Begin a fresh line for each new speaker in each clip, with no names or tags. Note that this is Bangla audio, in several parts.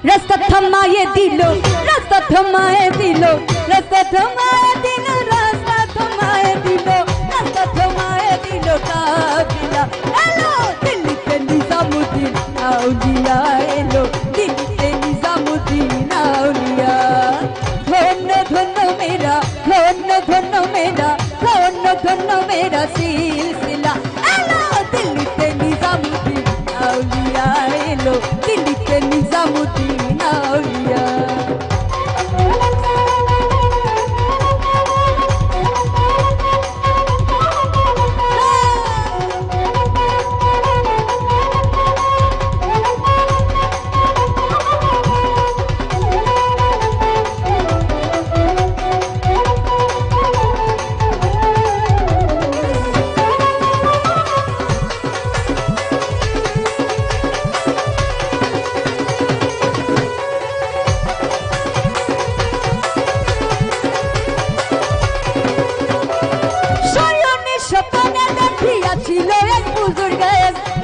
রাস্তা থামায়ে দিল, রাস্তা থামায়ে দিল, রাস্তা থামায়ে দিল, রাস্তা থামায়ে দিল, রাস্তা থামায়ে দিল কাফিলা এলো দিল্লিতে নিজামুদ্দিন আউলিয়া এলো দিল্লিতে নিজামুদ্দিন আউলিয়া। ধন্য ধন্য মেরা, ধন্য ধন্য মেরা, ধন্য ধন্য মেরা সিলসিলা এলো দিল্লিতে নিজামুদ্দিন আউলিয়া এলো দিল্লিতে নিজামুদ্দিন আউলিয়া।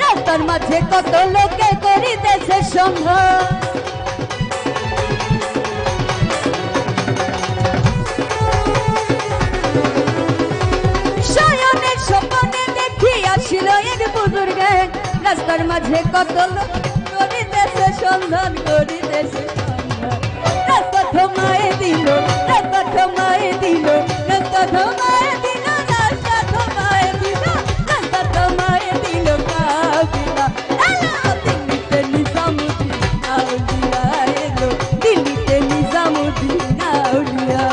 রাস্তার মাঝে কত লোকে করিতেছে সন্ধান, শয়নের স্বপ্নে দেখিয়াছিল এক বুজুর্গে রাস্তার মাঝে কত লোক করিতেছে সন্ধান, করিতেছে সন্ধান। রাস্তা থামায়ে দিল, রাস্তা থামায়ে দিল, রাস্তা থামায়ে দিল, রাস্তা থামায়ে দিল, রাস্তা থামায়ে দিল কাফিলা এলো দিল্লিতে নিজামুদ্দিন আউলিয়া এলো দিল্লিতে নিজামুদ্দিন আউলিয়া।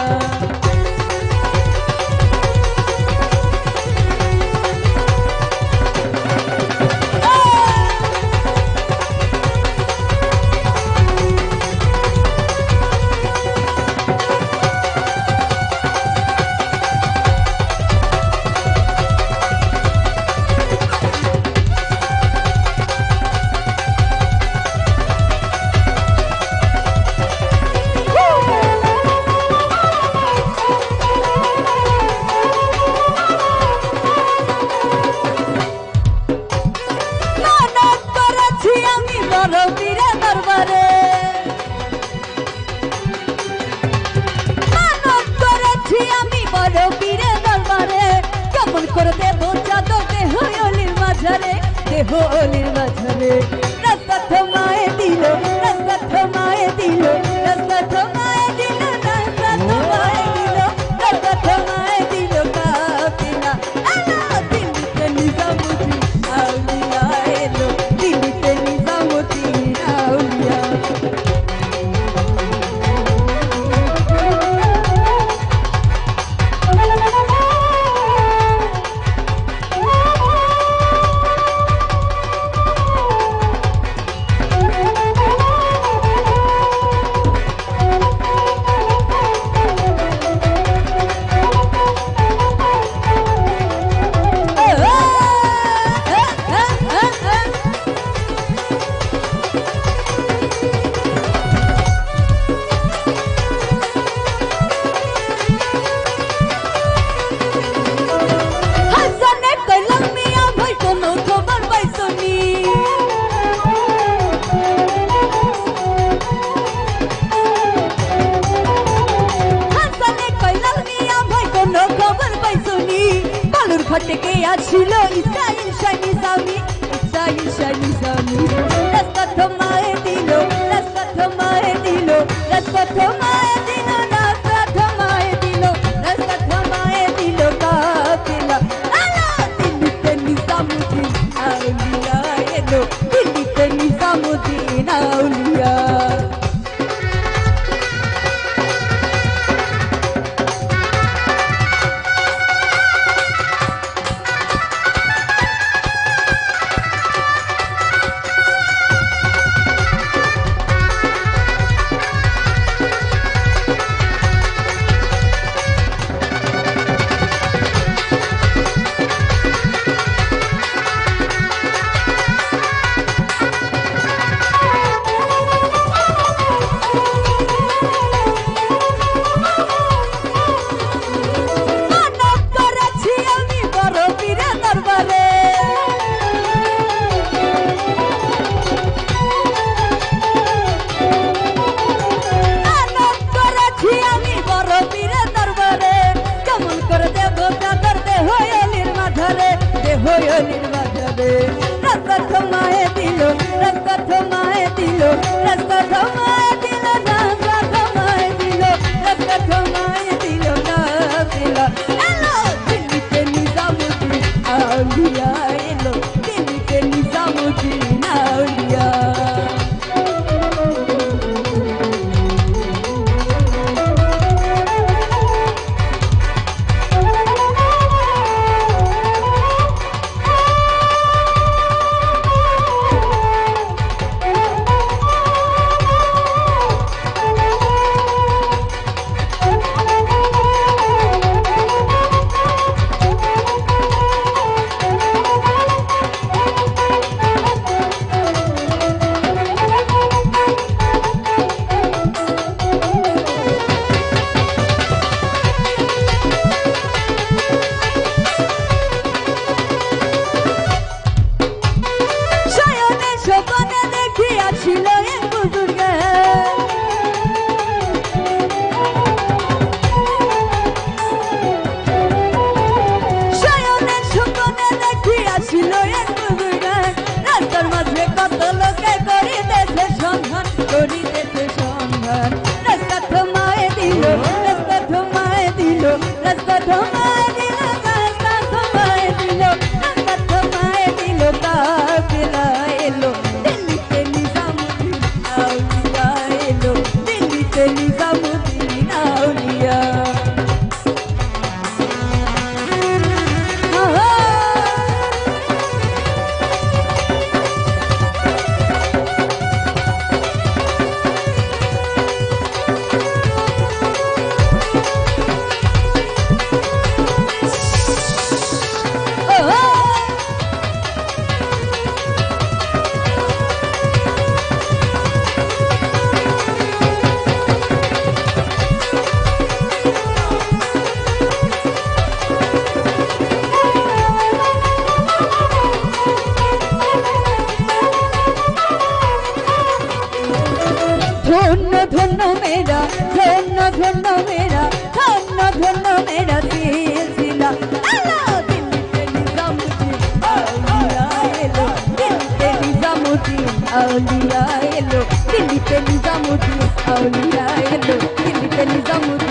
দেহ অলির মাঝারে রাস্তা থামায়ে দিল, রাস্তা থামায়ে দিল, রাস্তা থামায়ে দিল, রাস্তা থামায়ে দিল, রাস্তা থামায়ে দিল কাফিলা এলো দিল্লিতে নিজামুদ্দিন আউলিয়া এলো দিল্লিতে নিজামুদ্দিন আউলিয়া। ঘটকে আছিল ইসরাইল শানি সামি, ইসরাইল শানি সামি রাস্তা থামায়ে দিল, রাস্তা থামায়ে দিল, রাস্তা থামায়ে দিল, রাস্তা থামায়ে দিল, রাস্তা থামায়ে দিল কাফিলা এলো দিল্লিতে নিজামুদ্দিন আউলিয়া এলো দিল্লিতে নিজামুদ্দিন আউলিয়া। দিল্লিতে নিজামুদ্দিন আউলিয়া। ধন্য ধন্য মেরা ধন্য ধন্য মেরা ধন্য ধন্য মেরা সিলসিলা আল্লাহ দিল্লিতে নিজামুদ্দিন আউলিয়া এলো দিল্লিতে নিজামুদ্দিন আউলিয়া এলো দিল্লিতে নিজামুদ্দিন আউলিয়া এলো দিল্লিতে নিজামুদ্দিন